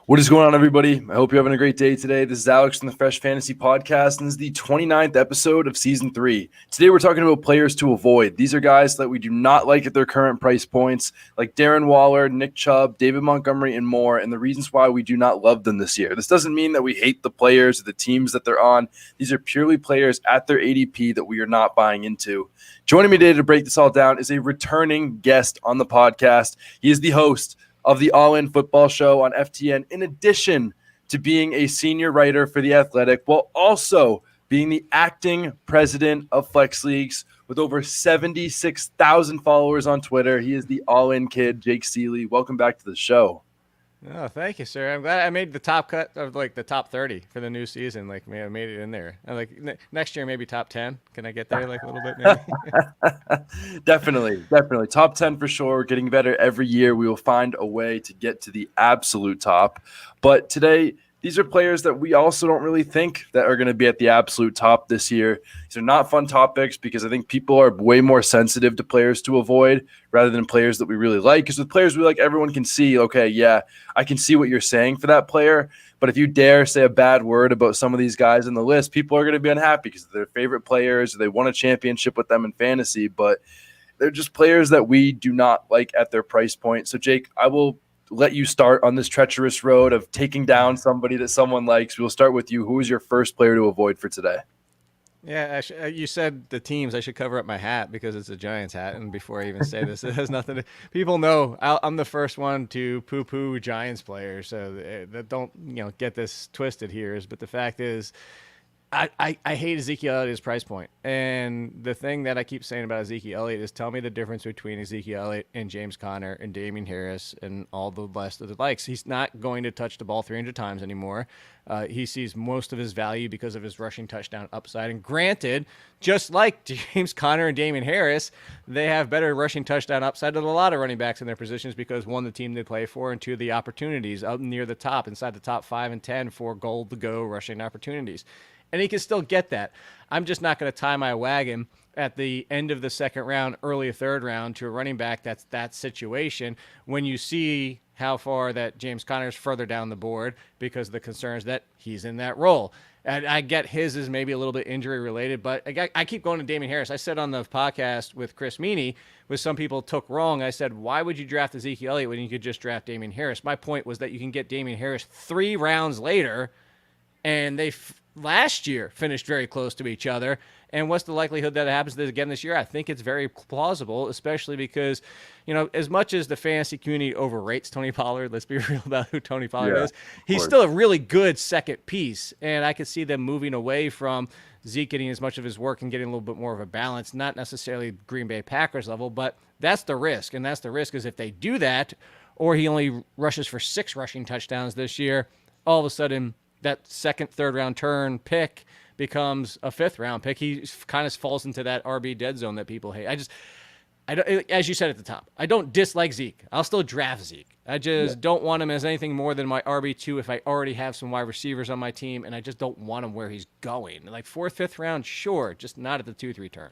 What is going on, everybody? I hope you're having a great day today. This is Alex from the Fresh Fantasy Podcast, and this is the 29th episode of Season 3. Today, we're talking about players to avoid. These are guys that we do not like at their current price points, like Darren Waller, Nick Chubb, David Montgomery, and more, and the reasons why we do not love them this year. This doesn't mean that we hate the players or the teams that they're on. These are purely players at their ADP that we are not buying into. Joining me today to break this all down is a returning guest on the podcast. He is the host of the All-In Football Show on FTN, in addition to being a senior writer for The Athletic, while also being the acting president of Flex Leagues with over 76,000 followers on Twitter. He is the All-In Kid, Jake Ciely. Welcome back to the show. Oh, thank you, sir. I'm glad I made the top cut of the top 30 for the new season. I made it in there. Next year, maybe top 10. Can I get there a little bit? Maybe? Definitely. Top 10 for sure. We're getting better every year. We will find a way to get to the absolute top. But today, these are players that we also don't really think that are going to be at the absolute top this year. These are not fun topics because I think people are way more sensitive to players to avoid rather than players that we really like. Because with players we like, everyone can see, okay, yeah, I can see what you're saying for that player. But if you dare say a bad word about some of these guys in the list, people are going to be unhappy because they're their favorite players. Or they won a championship with them in fantasy, but they're just players that we do not like at their price point. So, Jake, I will let you start on this treacherous road of taking down somebody that someone likes. We'll start with you. Who is your first player to avoid for today? Yeah, you said the teams. I should cover up my hat because it's a Giants hat. And before I even say this, it has nothing to – people know I'm the first one to poo-poo Giants players. So that don't get this twisted here. But the fact is – I hate Ezekiel Elliott's price point. And the thing that I keep saying about Ezekiel Elliott is tell me the difference between Ezekiel Elliott and James Conner and Damian Harris and all the rest of the likes. He's not going to touch the ball 300 times anymore. He sees most of his value because of his rushing touchdown upside. And granted, just like James Conner and Damian Harris, they have better rushing touchdown upside than a lot of running backs in their positions because, one, the team they play for, and two, the opportunities up near the top, inside the top 5 and 10 for goal-to-go rushing opportunities. And he can still get that. I'm just not going to tie my wagon at the end of the second round, early third round to a running back that's that situation when you see how far that James Conner is further down the board because of the concerns that he's in that role. And I get his is maybe a little bit injury related, but I keep going to Damian Harris. I said on the podcast with Chris Meany, which some people took wrong, I said, why would you draft Ezekiel Elliott when you could just draft Damian Harris? My point was that you can get Damian Harris 3 rounds later, and they last year finished very close to each other. And what's the likelihood that it happens again this year? I think it's very plausible, especially because, as much as the fantasy community overrates Tony Pollard, let's be real about who Tony Pollard is, he's still a really good second piece. And I could see them moving away from Zeke getting as much of his work and getting a little bit more of a balance, not necessarily Green Bay Packers level, but that's the risk. And that's the risk is if they do that, or he only rushes for 6 rushing touchdowns this year, all of a sudden that second, third round turn pick becomes a 5th round pick. He kind of falls into that RB dead zone that people hate. I don't, as you said at the top, I don't dislike Zeke. I'll still draft Zeke. I just don't want him as anything more than my RB2 if I already have some wide receivers on my team, and I just don't want him where he's going. Like 4th, 5th round, sure, just not at the 2-3 turn.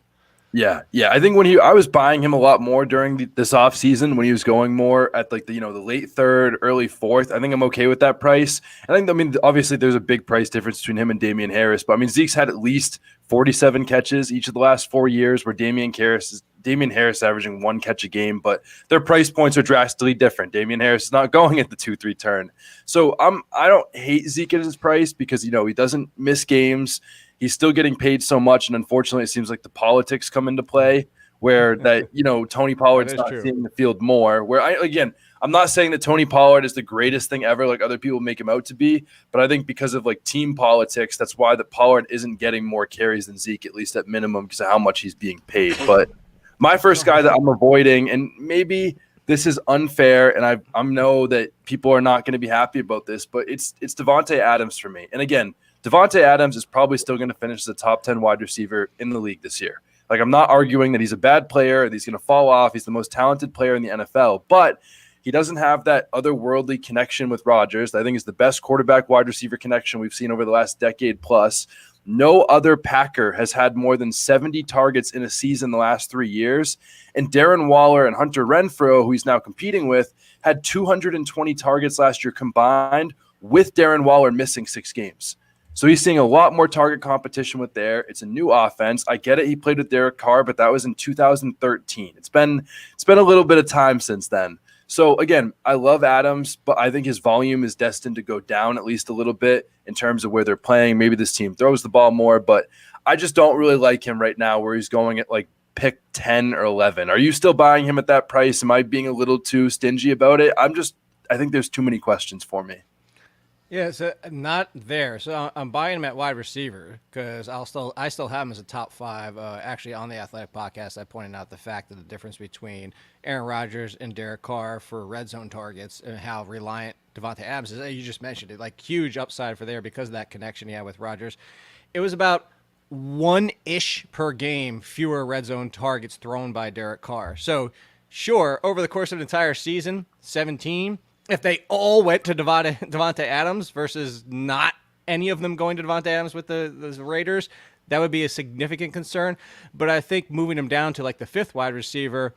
Yeah. I think I was buying him a lot more during this offseason when he was going more at the late 3rd, early 4th. I think I'm okay with that price. Obviously there's a big price difference between him and Damian Harris, but Zeke's had at least 47 catches each of the last 4 years, where Damian Harris averaging 1 catch a game, but their price points are drastically different. Damian Harris is not going at the 2-3 turn. So I don't hate Zeke at his price because, he doesn't miss games. He's still getting paid so much, and unfortunately, it seems like the politics come into play where that Tony Pollard's not seeing the field more. Where I'm not saying that Tony Pollard is the greatest thing ever, like other people make him out to be, but I think because of team politics, that's why the Pollard isn't getting more carries than Zeke, at least at minimum, because of how much he's being paid. But my first guy that I'm avoiding, and maybe this is unfair, and I know that people are not going to be happy about this, but it's Davante Adams for me. And again, Davante Adams is probably still going to finish as a top 10 wide receiver in the league this year. I'm not arguing that he's a bad player, that he's going to fall off. He's the most talented player in the NFL, but he doesn't have that otherworldly connection with Rodgers that I think is the best quarterback wide receiver connection we've seen over the last decade plus. No other Packer has had more than 70 targets in a season the last 3 years. And Darren Waller and Hunter Renfrow, who he's now competing with, had 220 targets last year combined, with Darren Waller missing 6 games. So he's seeing a lot more target competition with there. It's a new offense. I get it. He played with Derek Carr, but that was in 2013. It's been a little bit of time since then. So again, I love Adams, but I think his volume is destined to go down at least a little bit in terms of where they're playing. Maybe this team throws the ball more, but I just don't really like him right now where he's going at like pick 10 or 11. Are you still buying him at that price? Am I being a little too stingy about it? I think there's too many questions for me. Yeah, so not there. So I'm buying him at wide receiver because I still have him as a top 5. Actually, on the Athletic podcast, I pointed out the fact that the difference between Aaron Rodgers and Derek Carr for red zone targets and how reliant Davante Adams is. You just mentioned it, like huge upside for there because of that connection he had with Rodgers. It was about 1-ish per game fewer red zone targets thrown by Derek Carr. So sure, over the course of an entire season, 17. If they all went to Davante Adams versus not any of them going to Davante Adams with the Raiders, that would be a significant concern. But I think moving him down to like the 5th wide receiver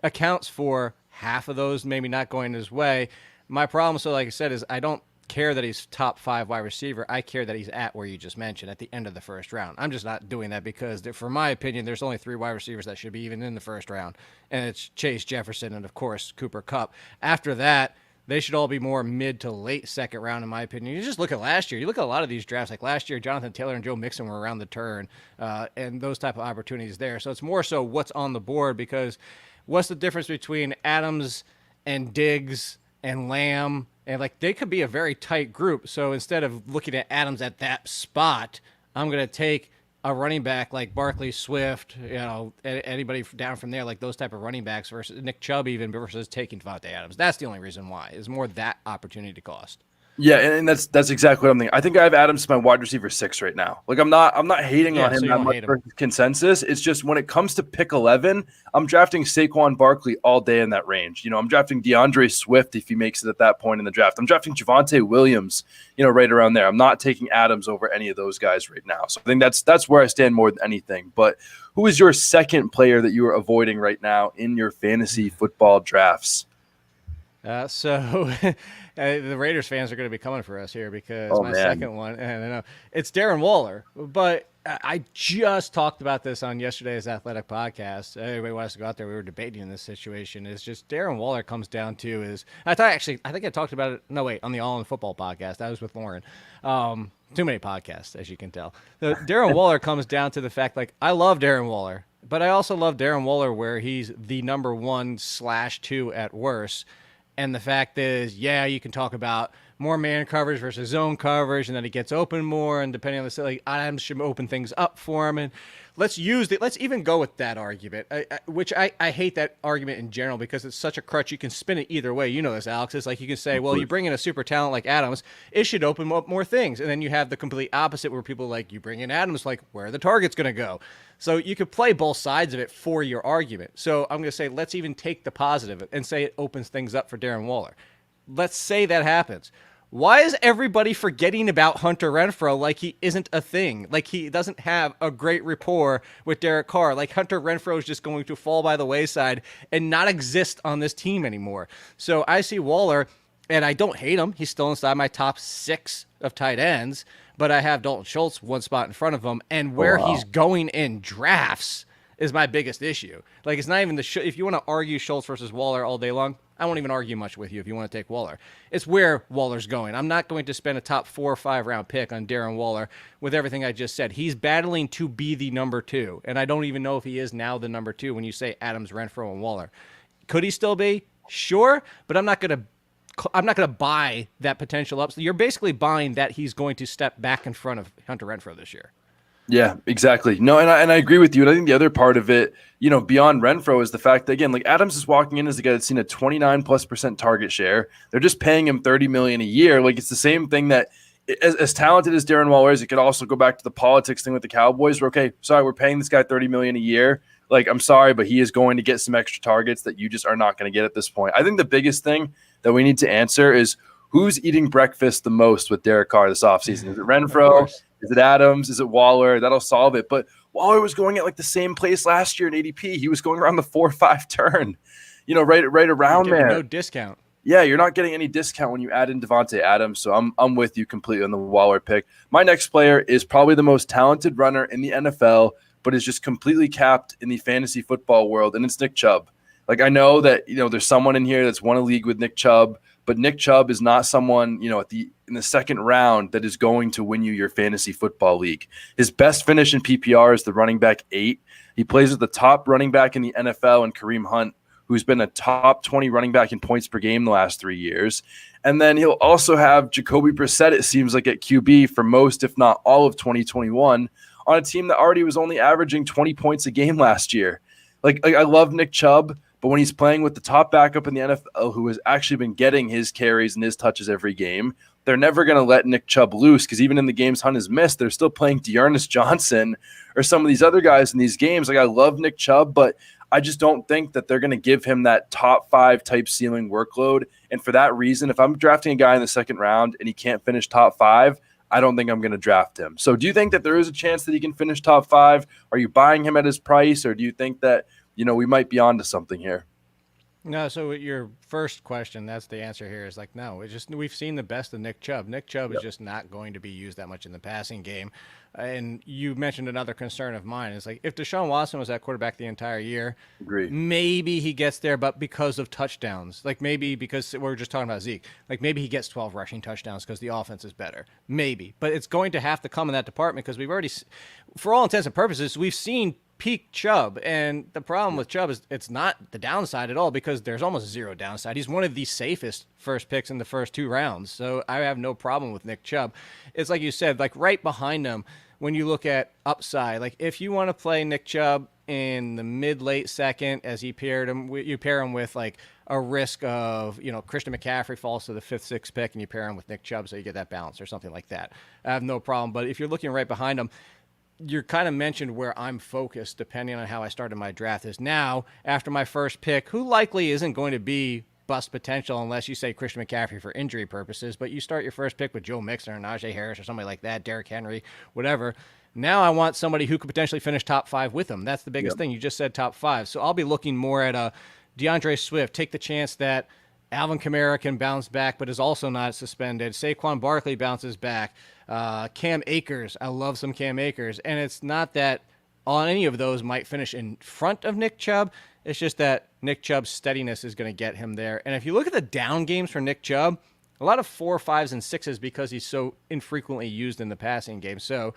accounts for half of those maybe not going his way. My problem, so like I said, is I don't care that he's top 5 wide receiver. I care that he's at where you just mentioned, at the end of the first round. I'm just not doing that because, for my opinion, there's only 3 wide receivers that should be even in the first round, and it's Chase, Jefferson, and, of course, Cooper Kupp. After that, they should all be more mid to late second round, in my opinion. You just look at last year. You look at a lot of these drafts. Like last year, Jonathan Taylor and Joe Mixon were around the turn, and those type of opportunities there. So it's more so what's on the board because what's the difference between Adams and Diggs and Lamb? And, like, they could be a very tight group. So instead of looking at Adams at that spot, I'm going to take a running back like Barkley, Swift, anybody down from there, like those type of running backs versus Nick Chubb even versus taking Davante Adams. That's the only reason why, is more that opportunity cost. Yeah, and that's exactly what I'm thinking. I think I have Adams as my wide receiver 6 right now. Like I'm not hating on him so that much versus consensus. It's just when it comes to pick 11, I'm drafting Saquon Barkley all day in that range. I'm drafting DeAndre Swift if he makes it at that point in the draft. I'm drafting Javonte Williams, right around there. I'm not taking Adams over any of those guys right now. So I think that's where I stand more than anything. But who is your second player that you are avoiding right now in your fantasy football drafts? So the Raiders fans are going to be coming for us here because second one, and I know it's Darren Waller. But I just talked about this on yesterday's Athletic podcast. Everybody wants to go out there. We were debating this situation. It's just Darren Waller comes down to is I think I talked about it. No, wait, on the All in Football podcast. I was with Lauren. Too many podcasts, as you can tell. Darren Waller comes down to the fact, like, I love Darren Waller, but I also love Darren Waller where he's the number 1/2 at worst. And the fact is, you can talk about more man coverage versus zone coverage, and then he gets open more, and depending on the like, Adams should open things up for him. And let's even go with that argument, which I hate that argument in general because it's such a crutch. You can spin it either way. You know this, Alex. It's like you can say, well, you bring in a super talent like Adams, it should open up more things. And then you have the complete opposite where people like, you bring in Adams, like, where are the targets going to go? So you could play both sides of it for your argument. So I'm going to say, let's even take the positive and say it opens things up for Darren Waller. Let's say that happens. Why is everybody forgetting about Hunter Renfrow like he isn't a thing? Like he doesn't have a great rapport with Derek Carr. Like Hunter Renfrow is just going to fall by the wayside and not exist on this team anymore. So I see Waller, and I don't hate him. He's still inside my top 6 of tight ends, but I have Dalton Schultz 1 spot in front of him. And where he's going in drafts is my biggest issue. Like it's not even if you want to argue Schultz versus Waller all day long, I won't even argue much with you if you want to take Waller. It's where Waller's going. I'm not going to spend a top 4 or 5 round pick on Darren Waller with everything I just said. He's battling to be the number 2, and I don't even know if he is now the number 2 when you say Adams, Renfrow, and Waller. Could he still be? Sure, but I'm not going to buy that potential up. So you're basically buying that he's going to step back in front of Hunter Renfrow this year. Yeah, exactly. No, and I agree with you. And I think the other part of it, beyond Renfrow is the fact that, again, like Adams is walking in as a guy that's seen a 29+% target share. They're just paying him $30 million a year. Like it's the same thing that as talented as Darren Waller is, it could also go back to the politics thing with the Cowboys where, okay, sorry, we're paying this guy $30 million a year. Like, I'm sorry, but he is going to get some extra targets that you just are not going to get at this point. I think the biggest thing that we need to answer is who's eating breakfast the most with Derek Carr this offseason? Is it Renfrow? Is it Adams? Is it Waller? That'll solve it. But Waller was going at like the same place last year in ADP. He was going around the 4-5 turn, right around there. No discount. Yeah, you're not getting any discount when you add in Devontae Adams. So I'm with you completely on the Waller pick. My next player is probably the most talented runner in the NFL, but is just completely capped in the fantasy football world, and it's Nick Chubb. Like, I know that, there's someone in here that's won a league with Nick Chubb, but Nick Chubb is not someone, in the second round that is going to win you your fantasy football league. His best finish in PPR is the running back 8. He plays with the top running back in the NFL and Kareem Hunt, who's been a top 20 running back in points per game the last 3 years. And then he'll also have Jacoby Brissett, it seems like, at QB for most, if not all of 2021 on a team that already was only averaging 20 points a game last year. Like I love Nick Chubb, but when he's playing with the top backup in the NFL who has actually been getting his carries and his touches every game, they're never going to let Nick Chubb loose, because even in the games Hunt has missed, they're still playing Dearness Johnson or some of these other guys in these games. Like, I love Nick Chubb, but I just don't think that they're going to give him that top 5 type ceiling workload. And for that reason, if I'm drafting a guy in the second round and he can't finish top 5, I don't think I'm going to draft him. So do you think that there is a chance that he can finish top 5? Are you buying him at his price, or do you think that, we might be onto something here? No, so your first question, that's the answer here, is like, no, we've seen the best of Nick Chubb. Nick Chubb is just not going to be used that much in the passing game. And you mentioned another concern of mine. It's like, if Deshaun Watson was at quarterback the entire year, maybe he gets there, but because of touchdowns, like maybe because we're just talking about Zeke, like maybe he gets 12 rushing touchdowns because the offense is better. Maybe. But it's going to have to come in that department, because we've already, for all intents and purposes, we've seen peak Chubb, and the problem with Chubb is it's not the downside at all, because there's almost zero downside. He's one of the safest first picks in the first 2 rounds, so I have no problem with Nick Chubb. It's like you said, like right behind him, when you look at upside, like if you want to play Nick Chubb in the mid-late second, as you pair him with like a risk of, Christian McCaffrey falls to the 5th, 6th pick, and you pair him with Nick Chubb so you get that balance or something like that, I have no problem. But if you're looking right behind him, you're kind of mentioned where I'm focused, depending on how I started my draft, is now after my first pick, who likely isn't going to be bust potential unless you say Christian McCaffrey for injury purposes, but you start your first pick with Joe Mixon or Najee Harris or somebody like that, Derrick Henry, whatever. Now I want somebody who could potentially finish top 5 with him. That's the biggest thing. You just said top 5. So I'll be looking more at a DeAndre Swift. Take the chance that Alvin Kamara can bounce back, but is also not suspended. Saquon Barkley bounces back. Cam Akers. I love some Cam Akers. And it's not that on any of those might finish in front of Nick Chubb. It's just that Nick Chubb's steadiness is going to get him there. And if you look at the down games for Nick Chubb, a lot of 4, 5s, and 6s because he's so infrequently used in the passing game. So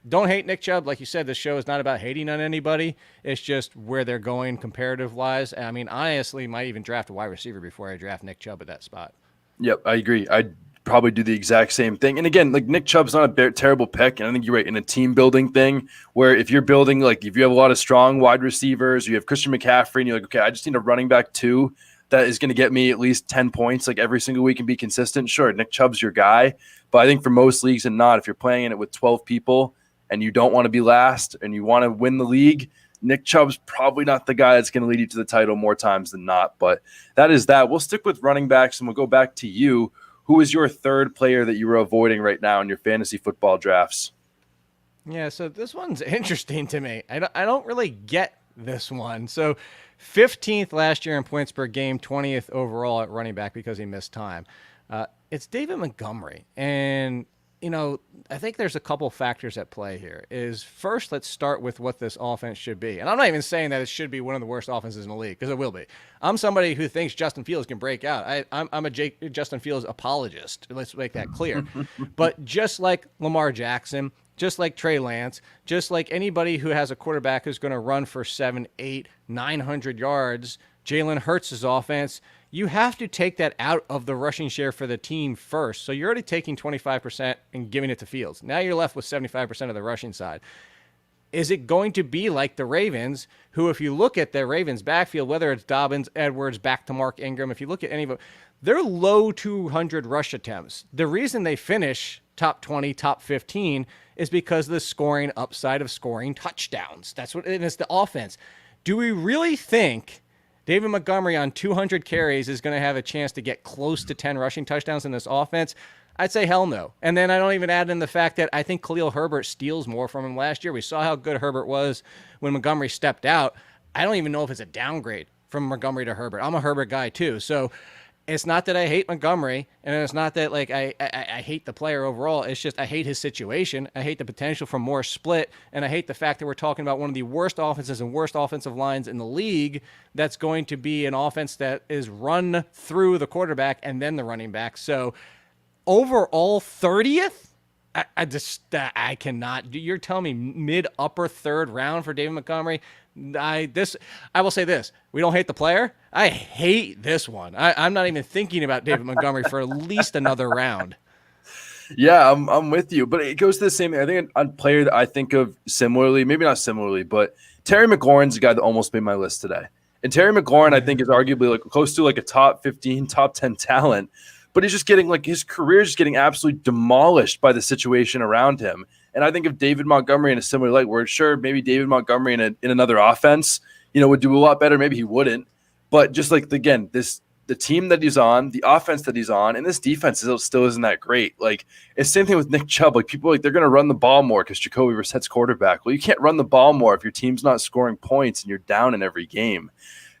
don't hate Nick Chubb. Like you said, this show is not about hating on anybody. It's just where they're going comparative-wise. I mean, I honestly might even draft a wide receiver before I draft Nick Chubb at that spot. Yep, I agree. I'd probably do the exact same thing. And again, like Nick Chubb's not a terrible pick. And I think you're right, in a team building thing where if you're building, like if you have a lot of strong wide receivers, you have Christian McCaffrey, and you're like, okay, I just need a running back 2 that is going to get me at least 10 points like every single week and be consistent. Sure, Nick Chubb's your guy. But I think for most leagues and not, if you're playing in it with 12 people and you don't want to be last and you want to win the league, Nick Chubb's probably not the guy that's going to lead you to the title more times than not. But that is that. We'll stick with running backs, and we'll go back to you. Who is your third player that you were avoiding right now in your fantasy football drafts? Yeah, so this one's interesting to me. I don't really get this one. So 15th last year in points per game, 20th overall at running back because he missed time. It's David Montgomery. And, I think there's a couple factors at play here. First, let's start with what this offense should be. And I'm not even saying that it should be one of the worst offenses in the league, because it will be. I'm somebody who thinks Justin Fields can break out. I'm a Justin Fields apologist. Let's make that clear. But just like Lamar Jackson, just like Trey Lance, just like anybody who has a quarterback who's going to run for 7, 8, 900 yards, Jalen Hurts' offense, you have to take that out of the rushing share for the team first. So you're already taking 25% and giving it to Fields. Now you're left with 75% of the rushing side. Is it going to be like the Ravens, who, if you look at the Ravens backfield, whether it's Dobbins, Edwards, back to Mark Ingram, if you look at any of them, they're low 200 rush attempts. The reason they finish top 20, top 15 is because of the scoring upside of scoring touchdowns. That's what it is, the offense. Do we really think David Montgomery on 200 carries is going to have a chance to get close to 10 rushing touchdowns in this offense. I'd say hell no. And then I don't even add in the fact that I think Khalil Herbert steals more from him last year. We saw how good Herbert was when Montgomery stepped out. I don't even know if it's a downgrade from Montgomery to Herbert. I'm a Herbert guy too. So it's not that I hate Montgomery, and it's not that like I hate the player overall. It's just I hate his situation. I hate the potential for more split, and I hate the fact that we're talking about one of the worst offenses and worst offensive lines in the league that's going to be an offense that is run through the quarterback and then the running back. So overall 30th? I cannot. You're telling me mid upper third round for David Montgomery? I will say this: we don't hate the player. I hate this one. I'm not even thinking about David Montgomery for at least another round. Yeah, I'm with you, but it goes to the same thing. I think a player that I think of similarly, maybe not similarly, but Terry McLaurin's a guy that almost made my list today. And Terry McLaurin, I think, is arguably like close to like a top 15, top 10 talent. But he's just getting like his career is just getting absolutely demolished by the situation around him. And I think of David Montgomery in a similar light, where sure, maybe David Montgomery in another offense, would do a lot better. Maybe he wouldn't. But just like again, the team that he's on, the offense that he's on, and this defense still isn't that great. Like it's the same thing with Nick Chubb. Like people they're going to run the ball more because Jacoby Brissett's quarterback. Well, you can't run the ball more if your team's not scoring points and you're down in every game.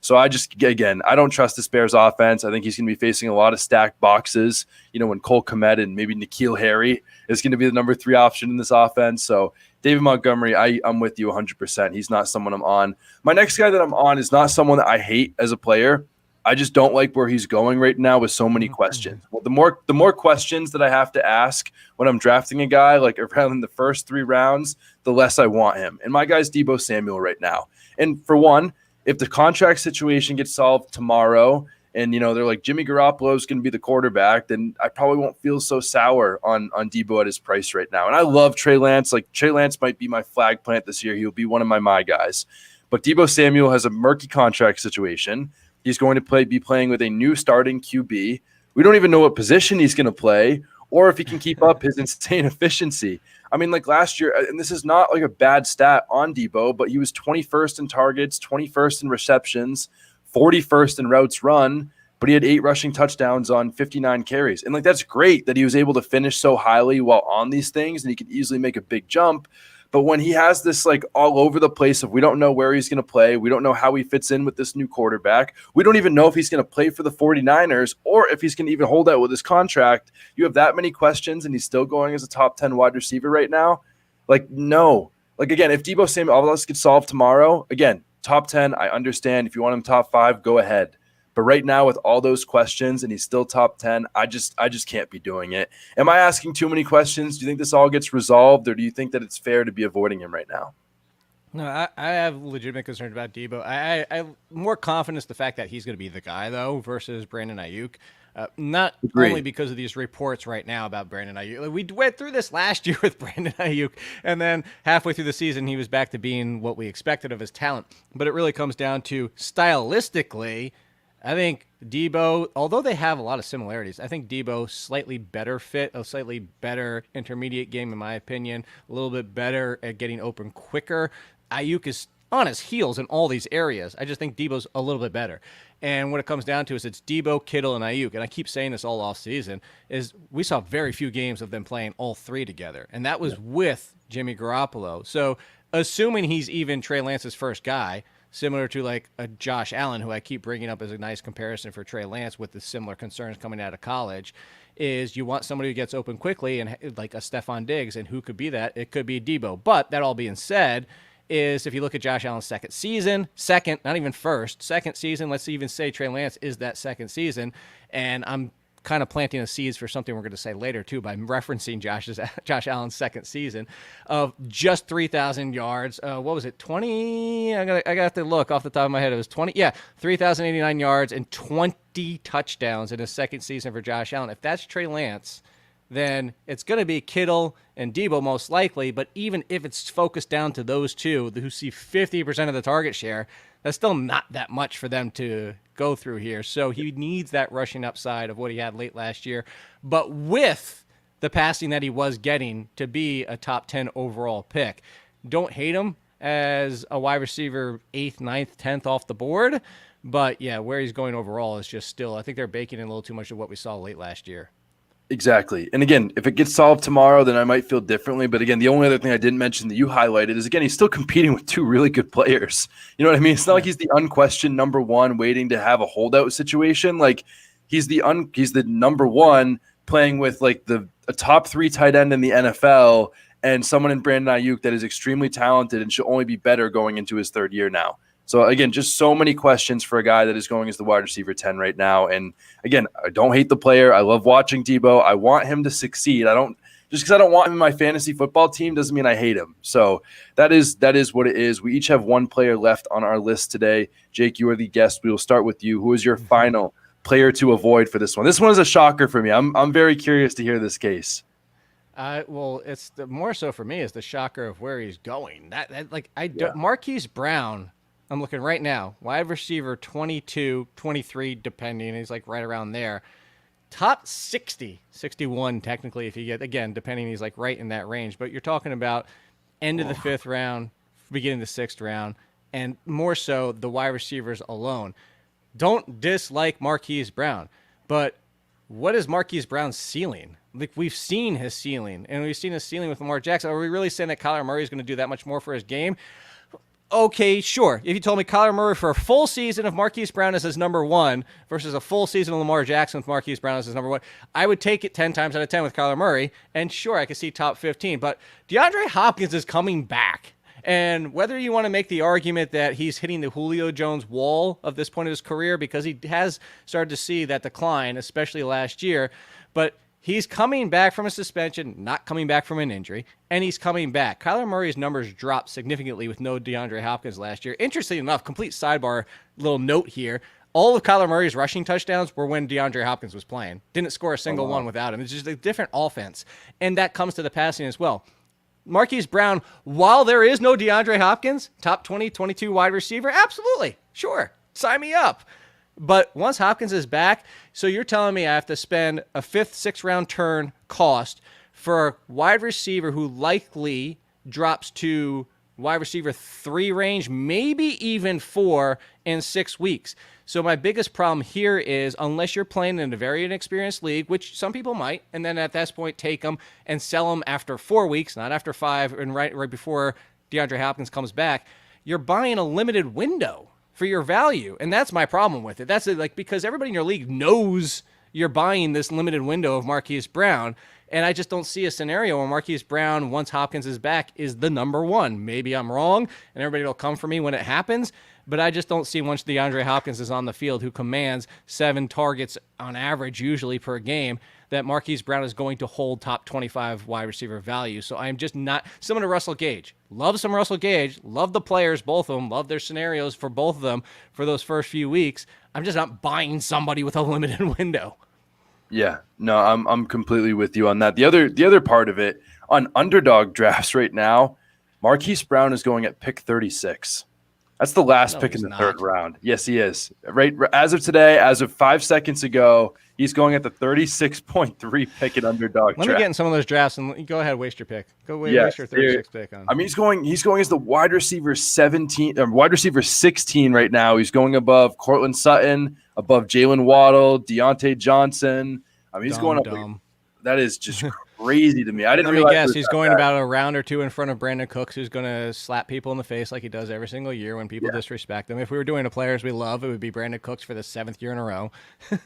So I don't trust this Bears offense. I think he's going to be facing a lot of stacked boxes, when Cole Kmet and maybe N'Keal Harry is going to be the number 3 option in this offense. So David Montgomery, I'm with you 100%. He's not someone I'm on. My next guy that I'm on is not someone that I hate as a player. I just don't like where he's going right now with so many questions. Well, the more questions that I have to ask when I'm drafting a guy, like around in the first 3 rounds, the less I want him. And my guy's Deebo Samuel right now. And for one, if the contract situation gets solved tomorrow and, they're like Jimmy Garoppolo is going to be the quarterback, then I probably won't feel so sour on Deebo at his price right now. And I love Trey Lance. Like Trey Lance might be my flag plant this year. He'll be one of my guys. But Deebo Samuel has a murky contract situation. He's going to be playing with a new starting QB. We don't even know what position he's going to play or if he can keep up his insane efficiency. I mean, like last year, and this is not like a bad stat on Deebo, but he was 21st in targets, 21st in receptions, 41st in routes run, but he had 8 rushing touchdowns on 59 carries. And like that's great that he was able to finish so highly while on these things, and he could easily make a big jump. But when he has this like all over the place of we don't know where he's going to play, we don't know how he fits in with this new quarterback, we don't even know if he's going to play for the 49ers or if he's going to even hold out with his contract. You have that many questions and he's still going as a top 10 wide receiver right now. Like, no. Like, again, if Deebo Samuel, all of us get solved tomorrow, again, top 10, I understand. If you want him top 5, go ahead. But right now, with all those questions and he's still top 10, I just can't be doing it. Am I asking too many questions? Do you think this all gets resolved, or do you think that it's fair to be avoiding him right now? No, I have legitimate concerns about Deebo. I have more confidence in the fact that he's going to be the guy, though, versus Brandon Ayuk. Not only because of these reports right now about Brandon Ayuk. Like, we went through this last year with Brandon Ayuk, and then halfway through the season, he was back to being what we expected of his talent. But it really comes down to stylistically, I think Deebo, although they have a lot of similarities, I think Deebo slightly better fit, a slightly better intermediate game, in my opinion, a little bit better at getting open quicker. Ayuk is on his heels in all these areas. I just think Deebo's a little bit better. And what it comes down to is it's Deebo, Kittle, and Ayuk. And I keep saying this all off season, is we saw very few games of them playing all 3 together. And that was with Jimmy Garoppolo. So assuming he's even Trey Lance's first guy, similar to like a Josh Allen, who I keep bringing up as a nice comparison for Trey Lance with the similar concerns coming out of college, is you want somebody who gets open quickly and like a Stephon Diggs, and who could be that? It could be Deebo. But that all being said, is if you look at Josh Allen's second season, not even first, second season, let's even say Trey Lance is that second season, and I'm kind of planting the seeds for something we're going to say later too by referencing Josh Allen's second season of just 3,000 yards. What was it? 20? I got to look off the top of my head. It was 20. Yeah, 3,089 yards and 20 touchdowns in his second season for Josh Allen. If that's Trey Lance, then it's going to be Kittle and Deebo most likely. But even if it's focused down to those two who see 50% of the target share, that's still not that much for them to go through here. So he needs that rushing upside of what he had late last year, but with the passing that he was getting to be a top 10 overall pick. Don't hate him as a wide receiver 8th, 9th, 10th off the board, But yeah, where he's going overall is just still, I think they're baking in a little too much of what we saw late last year. Exactly. And again, if it gets solved tomorrow, then I might feel differently. But again, the only other thing I didn't mention that you highlighted is, again, he's still competing with two really good players. You know what I mean? It's not like he's the unquestioned number one waiting to have a holdout situation. Like he's the number one playing with like a top 3 tight end in the NFL and someone in Brandon Ayuk that is extremely talented and should only be better going into his 3rd year now. So again, just so many questions for a guy that is going as the wide receiver 10 right now. And again, I don't hate the player. I love watching Debo. I want him to succeed. Just because I don't want him in my fantasy football team doesn't mean I hate him. So that is what it is. We each have one player left on our list today. Jake, you are the guest. We will start with you. Who is your final player to avoid for this one? This one is a shocker for me. I'm very curious to hear this case. Well, it's more so for me is the shocker of where he's going. Yeah. Marquise Brown, I'm looking right now, wide receiver 22, 23, depending. He's like right around there. Top 60, 61 technically if you get, again, depending, he's like right in that range. But you're talking about end of the 5th round, beginning of the 6th round, and more so the wide receivers alone. Don't dislike Marquise Brown, but what is Marquise Brown's ceiling? Like, we've seen his ceiling, and we've seen his ceiling with Lamar Jackson. Are we really saying that Kyler Murray is going to do that much more for his game? Okay, sure. If you told me Kyler Murray for a full season of Marquise Brown as his number one versus a full season of Lamar Jackson with Marquise Brown as his number one, I would take it 10 times out of 10 with Kyler Murray. And sure, I could see top 15. But DeAndre Hopkins is coming back. And whether you want to make the argument that he's hitting the Julio Jones wall of this point of his career, because he has started to see that decline, especially last year, but he's coming back from a suspension, not coming back from an injury, and he's coming back. Kyler Murray's numbers dropped significantly with no DeAndre Hopkins last year. Interestingly enough, complete sidebar little note here, all of Kyler Murray's rushing touchdowns were when DeAndre Hopkins was playing. Didn't score a single one without him. It's just a different offense, and that comes to the passing as well. Marquise Brown, while there is no DeAndre Hopkins, top 20, 22 wide receiver, absolutely, sure, sign me up. But once Hopkins is back, so you're telling me I have to spend a 5th, 6th round turn cost for a wide receiver who likely drops to wide receiver 3 range, maybe even 4 in 6 weeks. So my biggest problem here is, unless you're playing in a very inexperienced league, which some people might, and then at this point take them and sell them after 4 weeks, not after 5, and right before DeAndre Hopkins comes back, you're buying a limited window for your value. And that's my problem with it. That's like, because everybody in your league knows you're buying this limited window of Marquise Brown. And I just don't see a scenario where Marquise Brown, once Hopkins is back, is the number one. Maybe I'm wrong, and everybody will come for me when it happens. But I just don't see, once DeAndre Hopkins is on the field, who commands 7 targets on average usually per game, that Marquise Brown is going to hold top 25 wide receiver value. So I'm just not, similar to Russell Gage. Love some Russell Gage. Love the players, both of them. Love their scenarios for both of them for those first few weeks. I'm just not buying somebody with a limited window. Yeah, no, I'm completely with you on that. The other part of it, on underdog drafts right now, Marquise Brown is going at pick 36. That's the last pick in the 3rd round. Yes, he is. Right as of today, as of 5 seconds ago, he's going at the 36.3 pick in underdog. Let me get in some of those drafts and go ahead, waste your pick. Waste your 36 pick on. I mean, he's going as the wide receiver 17, wide receiver 16 right now. He's going above Cortland Sutton, above Jalen Waddle, Deontay Johnson. I mean, he's going up. That is just crazy to me. I didn't realize. Guess he's going about a round or 2 in front of Brandon Cooks, who's going to slap people in the face like he does every single year when people disrespect him. If we were doing the players we love, it would be Brandon Cooks for the 7th year in a row.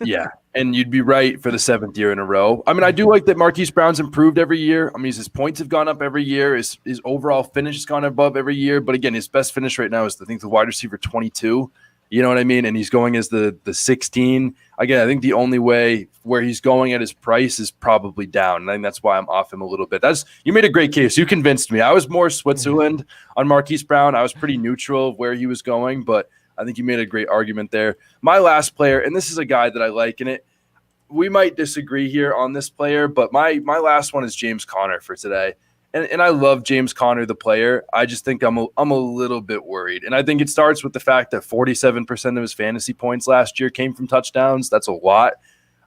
Yeah, and you'd be right for the 7th year in a row. I mean, I do like that Marquise Brown's improved every year. I mean, his points have gone up every year. His overall finish has gone above every year. But again, his best finish right now is, I think, the wide receiver 22. You know what I mean? And he's going as the 16. Again, I think the only way where he's going at his price is probably down. And I think that's why I'm off him a little bit. You made a great case. You convinced me. I was more Switzerland on Marquise Brown. I was pretty neutral of where he was going, but I think you made a great argument there. My last player, and this is a guy that I like, and we might disagree here on this player, but my last one is James Conner for today. And I love James Conner, the player. I just think I'm a little bit worried. And I think it starts with the fact that 47% of his fantasy points last year came from touchdowns. That's a lot.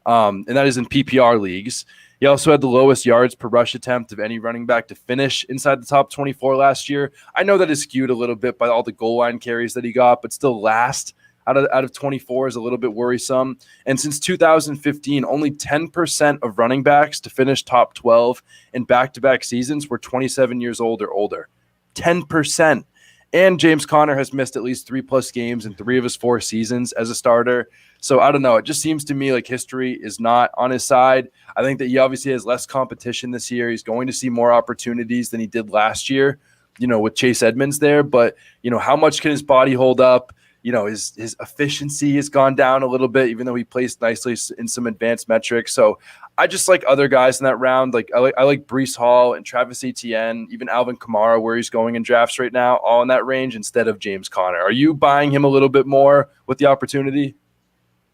And that is in PPR leagues. He also had the lowest yards per rush attempt of any running back to finish inside the top 24 last year. I know that is skewed a little bit by all the goal line carries that he got, but still last. out of 24 is a little bit worrisome. And since 2015, only 10% of running backs to finish top 12 in back-to-back seasons were 27 years old or older. 10%. And James Conner has missed at least 3+ games in 3 of his 4 seasons as a starter. So I don't know. It just seems to me like history is not on his side. I think that he obviously has less competition this year. He's going to see more opportunities than he did last year, with Chase Edmonds there. But, how much can his body hold up? His efficiency has gone down a little bit, even though he placed nicely in some advanced metrics. So I just like other guys in that round. I like Breece Hall and Travis Etienne, even Alvin Kamara, where he's going in drafts right now, all in that range instead of James Conner. Are you buying him a little bit more with the opportunity?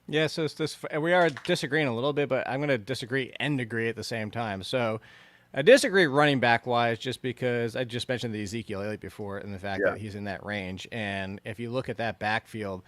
Yeah, so we are disagreeing a little bit, but I'm going to disagree and agree at the same time. So I disagree running back wise, just because I just mentioned the Ezekiel Elliott before and the fact that he's in that range. And if you look at that backfield,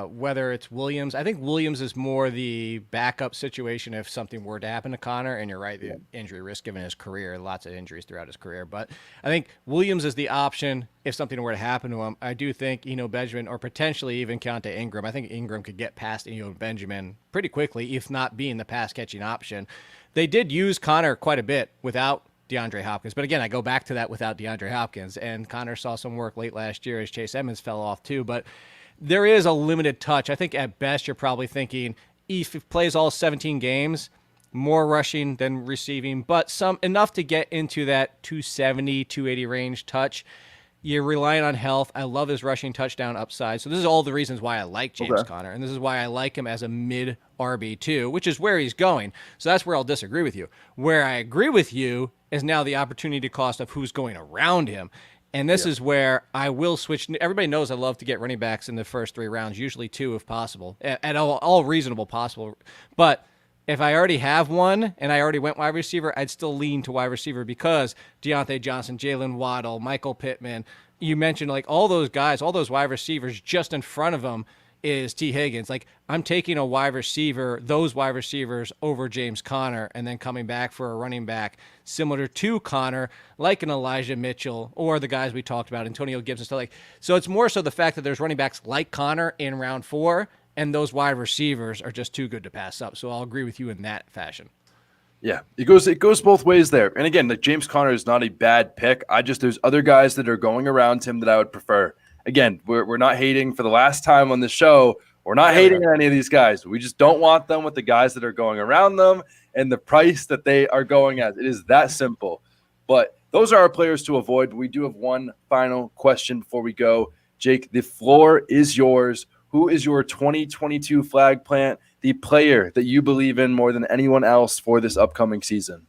whether it's Williams, I think Williams is more the backup situation if something were to happen to Connor. And you're right, the injury risk given his career, lots of injuries throughout his career. But I think Williams is the option if something were to happen to him. I do think Benjamin, or potentially even Keontae Ingram. I think Ingram could get past Benjamin pretty quickly, if not being the pass catching option. They did use Connor quite a bit without DeAndre Hopkins. But again, I go back to that without DeAndre Hopkins. And Connor saw some work late last year as Chase Edmonds fell off too. But there is a limited touch. I think at best you're probably thinking if he plays all 17 games, more rushing than receiving, but some enough to get into that 270, 280 range touch. You're relying on health. I love his rushing touchdown upside. So this is all the reasons why I like James Conner, and this is why I like him as a mid RB2, which is where he's going. So that's where I'll disagree with you. Where I agree with you is now the opportunity cost of who's going around him. And this is where I will switch. Everybody knows I love to get running backs in the first 3 rounds, usually 2 if possible, at all reasonable possible. But if I already have one and I already went wide receiver, I'd still lean to wide receiver because Deontay Johnson, Jalen Waddle, Michael Pittman, you mentioned like all those guys, all those wide receivers just in front of them is T. Higgins. Like I'm taking a wide receiver, those wide receivers over James Conner, and then coming back for a running back similar to Conner, like an Elijah Mitchell or the guys we talked about, Antonio Gibson, stuff like. So it's more so the fact that there's running backs like Conner in round 4, and those wide receivers are just too good to pass up. So I'll agree with you in that fashion. Yeah, it goes both ways there. And again, like James Conner is not a bad pick. There's other guys that are going around him that I would prefer. Again, we're not hating for the last time on the show. We're not hating on any of these guys. We just don't want them with the guys that are going around them and the price that they are going at. It is that simple. But those are our players to avoid. We do have one final question before we go. Jake, the floor is yours. Who is your 2022 flag plant, the player that you believe in more than anyone else for this upcoming season?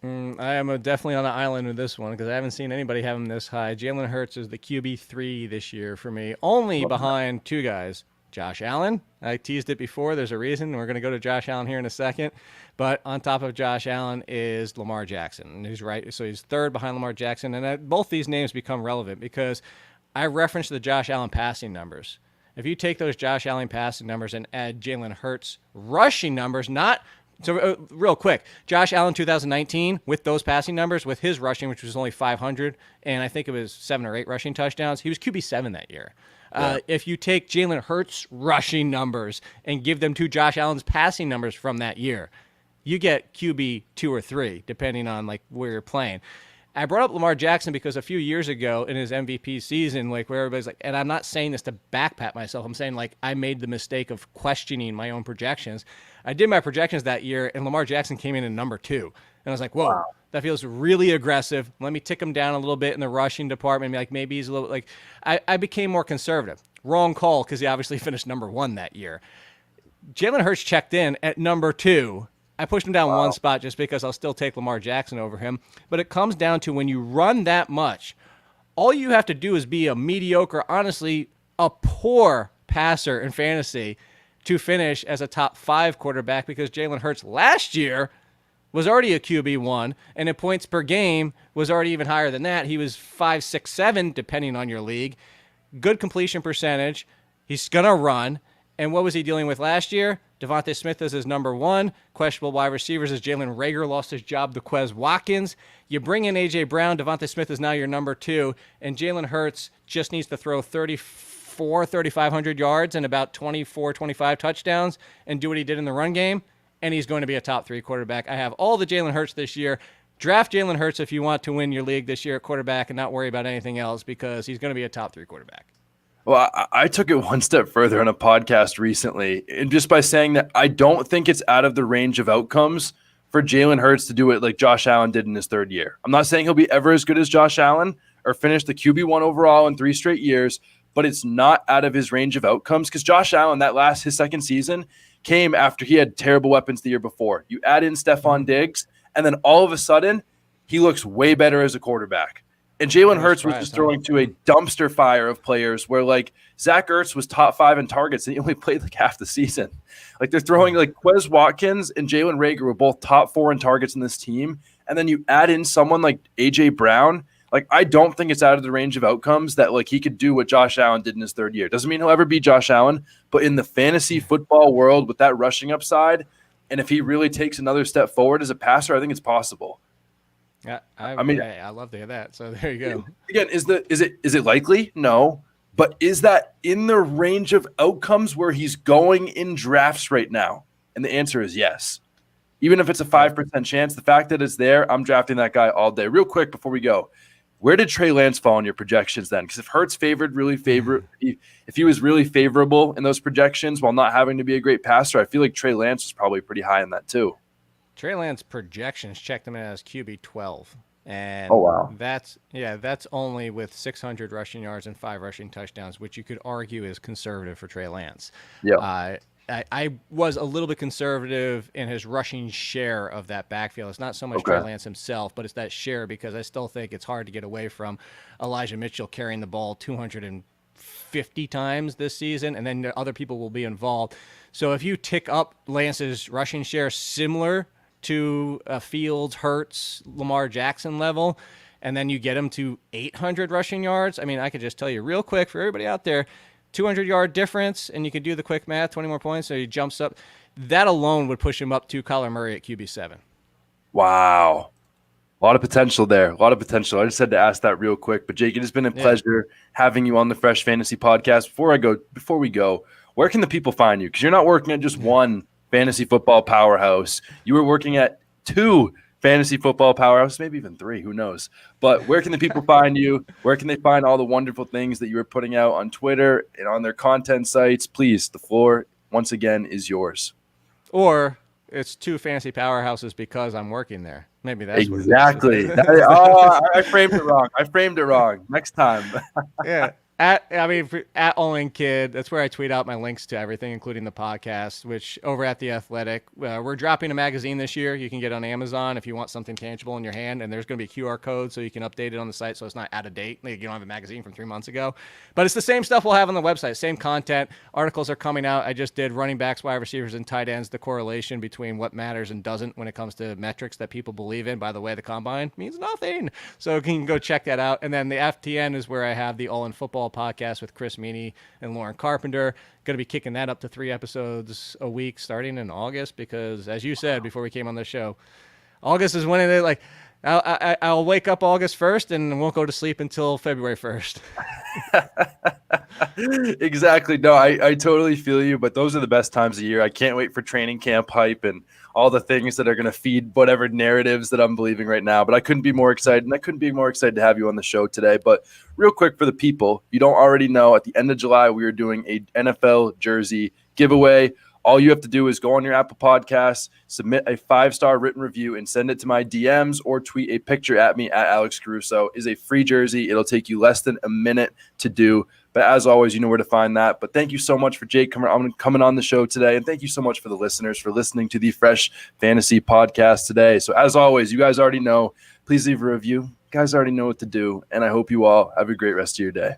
I am definitely on an island with this one because I haven't seen anybody have him this high. Jalen Hurts is the QB3 this year for me, only behind 2 guys. Josh Allen, I teased it before. There's a reason. We're going to go to Josh Allen here in a second. But on top of Josh Allen is Lamar Jackson. And he's right. So he's 3rd behind Lamar Jackson. And both these names become relevant because I referenced the Josh Allen passing numbers. If you take those Josh Allen passing numbers and add Jalen Hurts rushing numbers, real quick, Josh Allen 2019 with those passing numbers, with his rushing, which was only 500, and I think it was 7 or 8 rushing touchdowns, he was QB7 that year. Yeah. If you take Jalen Hurts rushing numbers and give them to Josh Allen's passing numbers from that year, you get QB2 or 3, depending on like where you're playing. I brought up Lamar Jackson because a few years ago in his MVP season, like where everybody's like, and I'm not saying this to backpat myself, I'm saying like I made the mistake of questioning my own projections. I did my projections that year, and Lamar Jackson came in at number 2. And I was like, whoa, that feels really aggressive. Let me tick him down a little bit in the rushing department. Like maybe he's a little like I became more conservative. Wrong call because he obviously finished number 1 that year. Jalen Hurts checked in at number 2. I pushed him down 1 spot just because I'll still take Lamar Jackson over him. But it comes down to when you run that much, all you have to do is be a mediocre, honestly, a poor passer in fantasy to finish as a top 5 quarterback because Jalen Hurts last year was already a QB1, and in points per game was already even higher than that. He was 5, 6, 7, depending on your league. Good completion percentage. He's going to run. And what was he dealing with last year? Devontae Smith is his number 1. Questionable wide receivers as Jalen Reagor lost his job to Quez Watkins. You bring in A.J. Brown. Devontae Smith is now your number 2. And Jalen Hurts just needs to throw 30 3,500 yards and about 24, 25 touchdowns and do what he did in the run game, and he's going to be a top 3 quarterback. I have all the Jalen Hurts this year. Draft Jalen Hurts if you want to win your league this year at quarterback and not worry about anything else, because he's going to be a top 3 quarterback. Well, I took it one step further on a podcast recently, and just by saying that I don't think it's out of the range of outcomes for Jalen Hurts to do it like Josh Allen did in his 3rd year. I'm not saying he'll be ever as good as Josh Allen or finish the QB1 overall in 3 straight years, but it's not out of his range of outcomes, because Josh Allen, his 2nd season, came after he had terrible weapons the year before. You add in Stephon Diggs, and then all of a sudden, he looks way better as a quarterback. And Jalen Hurts was just throwing to a dumpster fire of players where, like, Zach Ertz was top 5 in targets, and he only played like half the season. Like, they're throwing, like, Quez Watkins and Jalen Reagor were both top 4 in targets in this team. And then you add in someone like A.J. Brown. Like, I don't think it's out of the range of outcomes that, like, he could do what Josh Allen did in his 3rd year. Doesn't mean he'll ever be Josh Allen, but in the fantasy football world with that rushing upside, and if he really takes another step forward as a passer, I think it's possible. Yeah, I mean, I love to hear that. So there you go. Again, is it likely? No. But is that in the range of outcomes where he's going in drafts right now? And the answer is yes. Even if it's a 5% chance, the fact that it's there, I'm drafting that guy all day. Real quick before we go, where did Trey Lance fall in your projections then? Because if Hurts if he was really favorable in those projections while not having to be a great passer, I feel like Trey Lance was probably pretty high in that too. Trey Lance projections checked him as QB 12. And oh, wow. That's only with 600 rushing yards and 5 rushing touchdowns, which you could argue is conservative for Trey Lance. Yeah. I was a little bit conservative in his rushing share of that backfield. It's not so much Trey Lance himself, but it's that share, because I still think it's hard to get away from Elijah Mitchell carrying the ball 250 times this season, and then other people will be involved. So if you tick up Lance's rushing share similar to Fields, Hurts, Lamar Jackson level, and then you get him to 800 rushing yards, I mean, I could just tell you real quick for everybody out there, 200-yard difference, and you can do the quick math, 20 more points, so he jumps up. That alone would push him up to Kyler Murray at QB7. Wow. A lot of potential there. A lot of potential. I just had to ask that real quick. But, Jake, it has been a pleasure having you on the Fresh Fantasy Podcast. Before we go, where can the people find you? Because you're not working at just one fantasy football powerhouse. You were working at 2 fantasy football powerhouse, maybe even 3, who knows? But where can the people find you? Where can they find all the wonderful things that you are putting out on Twitter and on their content sites? Please, the floor, once again, is yours. Or it's 2 fantasy powerhouses because I'm working there. Maybe that's exactly. What it is. I framed it wrong. Next time. Yeah. At All-In Kid, that's where I tweet out my links to everything, including the podcast, which over at The Athletic, we're dropping a magazine this year. You can get on Amazon if you want something tangible in your hand, and there's going to be a QR code so you can update it on the site so it's not out of date. Like, you don't have a magazine from 3 months ago. But it's the same stuff we'll have on the website, same content. Articles are coming out. I just did running backs, wide receivers, and tight ends, the correlation between what matters and doesn't when it comes to metrics that people believe in. By the way, the combine means nothing. So you can go check that out. And then the FTN is where I have the All-In Football podcast with Chris Meany and Lauren Carpenter. Going to be kicking that up to 3 episodes a week starting in August, because as you said before we came on the show, August is when it, like, I'll wake up August 1st and won't go to sleep until February 1st. Exactly. No, I totally feel you, but those are the best times of year. I can't wait for training camp hype and all the things that are going to feed whatever narratives that I'm believing right now. But I couldn't be more excited, and I couldn't be more excited to have you on the show today. But real quick for the people, you don't already know, at the end of July, we are doing a NFL jersey giveaway. All you have to do is go on your Apple Podcasts, submit a 5-star written review, and send it to my DMs or tweet a picture at me at Alex Caruso. It's a free jersey. It'll take you less than a minute to do. But as always, you know where to find that. But thank you so much for Jake coming on the show today. And thank you so much for the listeners for listening to the Fresh Fantasy Podcast today. So as always, you guys already know, please leave a review. You guys already know what to do. And I hope you all have a great rest of your day.